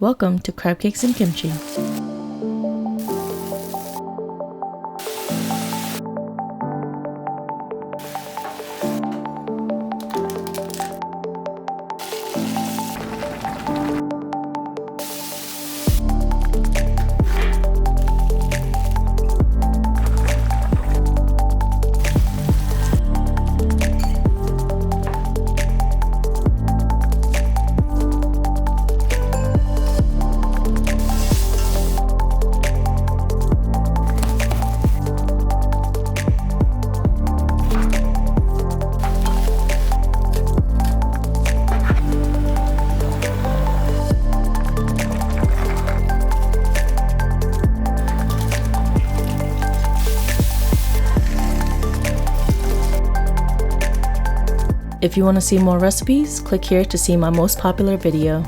Welcome to Crab Cakes and Kimchi. If you want to see more recipes, click here to see my most popular video.